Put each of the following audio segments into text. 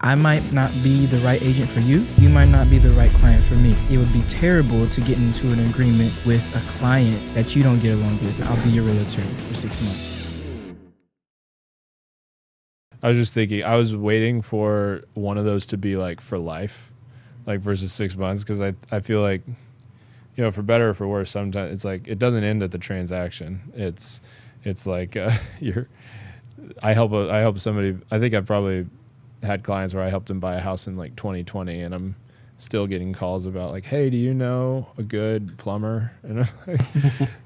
I might not be the right agent for you. You might not be the right client for me. It would be terrible to get into an agreement with a client that you don't get along with. I'll be your realtor for 6 months. I was just thinking, I was waiting for one of those to be like for life, like versus 6 months. Cause I feel like, you know, for better or for worse, sometimes it's like, it doesn't end at the transaction. It's like, I help somebody. I think I've probably had clients where I helped them buy a house in like 2020, and I'm still getting calls about like, hey, do you know a good plumber? And I'm like,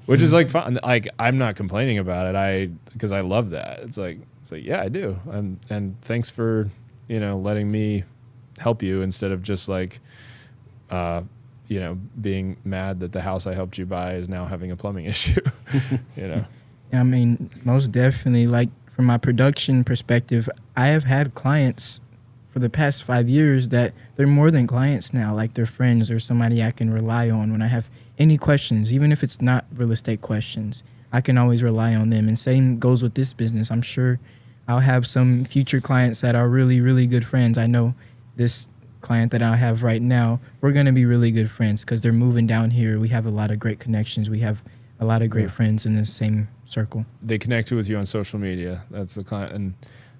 which is like fun. Like, I'm not complaining about it. Because I love that. It's like, yeah, I do. And thanks for, you know, letting me help you instead of just like, you know, being mad that the house I helped you buy is now having a plumbing issue, you know? I mean, most definitely. Like, from my production perspective, I have had clients for the past 5 years that they're more than clients now. Like, they're friends or somebody I can rely on when I have any questions, even if it's not real estate questions. I can always rely on them. And same goes with this business. I'm sure I'll have some future clients that are really, really good friends. I know this client that I have right now, we're going to be really good friends because they're moving down here. We have a lot of great connections. We have a lot of great friends in the same circle. They connected with you on social media. That's the client.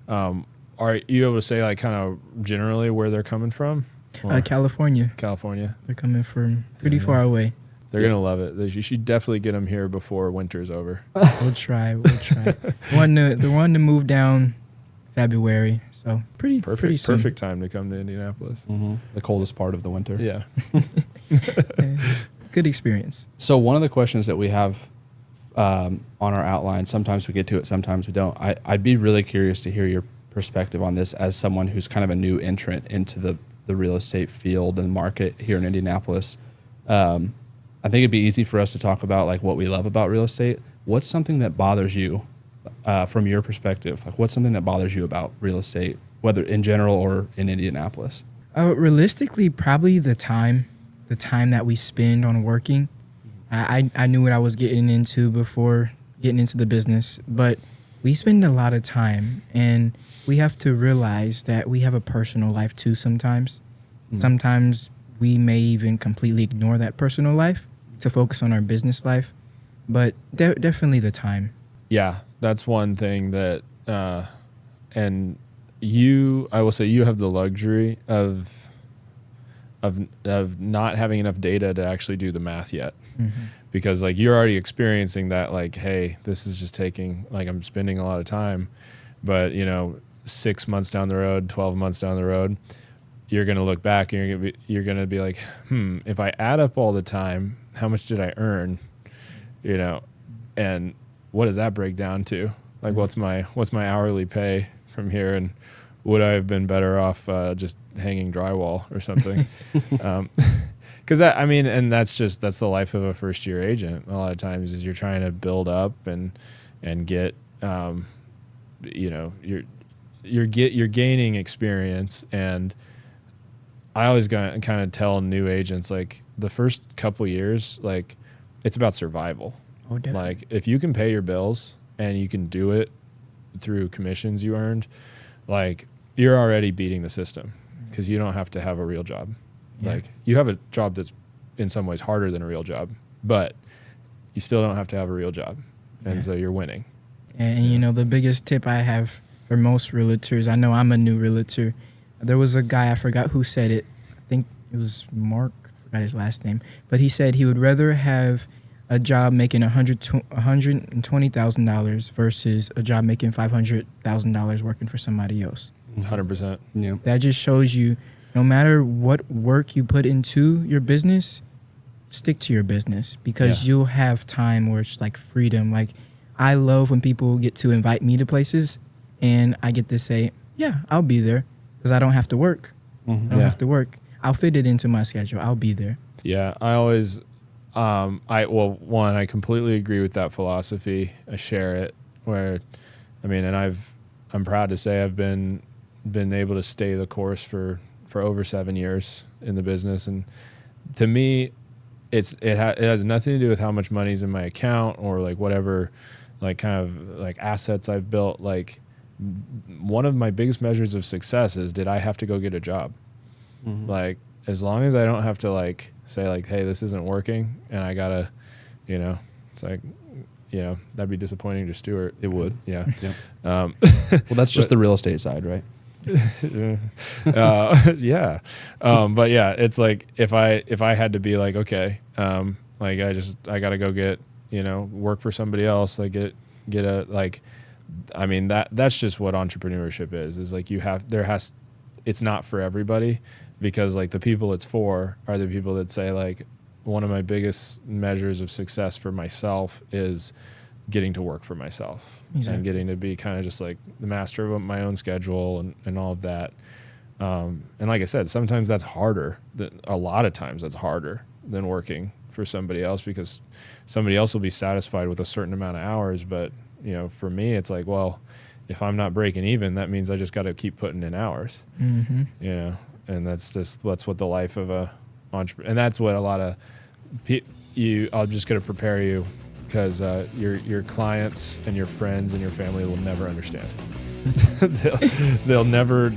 And are you able to say like kind of generally where they're coming from? California. California. They're coming from pretty far away. They're going to love it. You should definitely get them here before winter's over. We'll try. They're wanting to move down February. So pretty soon. Perfect time to come to Indianapolis. Mm-hmm. The coldest part of the winter. Yeah. Good experience. So one of the questions that we have on our outline, sometimes we get to it, sometimes we don't. I'd be really curious to hear your perspective on this as someone who's kind of a new entrant into the real estate field and market here in Indianapolis. I think it'd be easy for us to talk about like what we love about real estate. What's something that bothers you from your perspective? Like, what's something that bothers you about real estate, whether in general or in Indianapolis? Realistically, probably the time that we spend on working. I knew what I was getting into before getting into the business, but we spend a lot of time, and we have to realize that we have a personal life too sometimes. Sometimes we may even completely ignore that personal life to focus on our business life, but definitely the time. Yeah, that's one thing that, and I will say you have the luxury of not having enough data to actually do the math yet. Mm-hmm. Because like you're already experiencing that, like, hey, this is just taking, like, I'm spending a lot of time, but you know, 6 months down the road, 12 months down the road, you're going to look back and you're going to be like, if I add up all the time, how much did I earn? You know, and what does that break down to? Like, what's my hourly pay from here? And would I have been better off just hanging drywall or something? Because that's the life of a first year agent. A lot of times is you're trying to build up and get, you know, you're gaining experience. And I always kind of tell new agents, like, the first couple years, like, it's about survival. Oh, definitely. Like, if you can pay your bills and you can do it through commissions you earned, like, you're already beating the system because you don't have to have a real job. Yeah. Like, you have a job that's in some ways harder than a real job, but you still don't have to have a real job. And so you're winning. And you know, the biggest tip I have for most realtors, I know I'm a new realtor. There was a guy, I forgot who said it. I think it was Mark, I forgot his last name. But he said he would rather have a job making $120,000 versus a job making $500,000 working for somebody else. 100%. Yeah. That just shows you, no matter what work you put into your business, stick to your business because you'll have time where it's like freedom. Like, I love when people get to invite me to places and I get to say, yeah, I'll be there because I don't have to work. Mm-hmm. I don't have to work. I'll fit it into my schedule. I'll be there. Yeah, I always, I completely agree with that philosophy. I share it and I'm proud to say I've been able to stay the course for over 7 years in the business. And to me, it has nothing to do with how much money's in my account or like whatever, like kind of like assets I've built. Like, one of my biggest measures of success is, did I have to go get a job? Mm-hmm. Like, as long as I don't have to like say like, hey, this isn't working and I gotta, you know, it's like, you know, that'd be disappointing to Stuart. It would. Yeah. Yep. Well, Well, that's just the real estate side, right? yeah. But yeah, it's like if I had to be like, okay, like I gotta go get, you know, work for somebody else, like get a, like, I mean, that's just what entrepreneurship is like it's not for everybody, because like the people it's for are the people that say like, one of my biggest measures of success for myself is getting to work for myself. Exactly. And getting to be kind of just like the master of my own schedule and all of that. And like I said, sometimes that's harder. A lot of times that's harder than working for somebody else, because somebody else will be satisfied with a certain amount of hours. But, you know, for me, it's like, well, if I'm not breaking even, that means I just got to keep putting in hours, Mm-hmm. you know, and that's what the life of a entrepreneur, and that's what a lot of I'm just going to prepare you, because your clients and your friends and your family will never understand. they'll never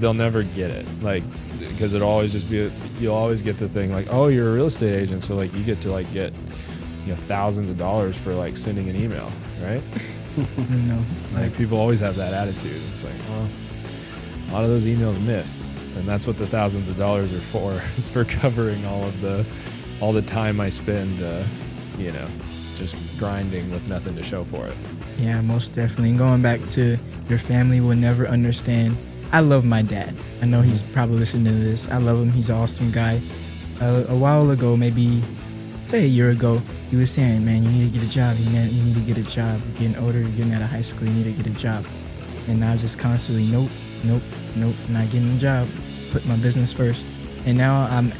get it, like, because it'll always just be, you'll always get the thing like, oh, you're a real estate agent, so like you get to like get, you know, thousands of dollars for like sending an email, right? No, Like people always have that attitude. It's like, well, a lot of those emails miss, and that's what the thousands of dollars are for. It's for covering all the time I spend, you know, just grinding with nothing to show for it. Yeah, most definitely. And going back to your family will never understand. I love my dad. I know he's probably listening to this. I love him. He's an awesome guy. A while ago, maybe say a year ago, he was saying, man, you need to get a job. You need to get a job. You're getting older. You're getting out of high school. You need to get a job. And I just constantly, nope, not getting a job. Put my business first. And now I'm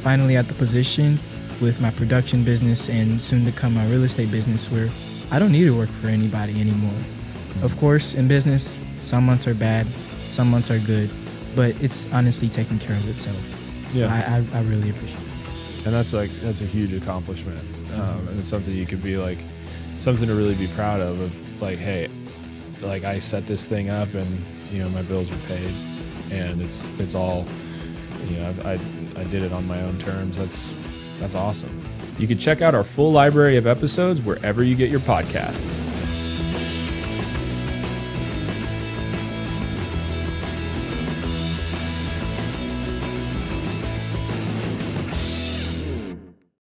finally at the position with my production business and soon to come my real estate business where I don't need to work for anybody anymore. Of course, in business, some months are bad, some months are good, but it's honestly taking care of itself. Yeah. I really appreciate it. And that's a huge accomplishment. And it's something you could be like, something to really be proud of like, hey, like I set this thing up and, you know, my bills are paid and it's all, you know, I did it on my own terms. That's awesome. You can check out our full library of episodes wherever you get your podcasts.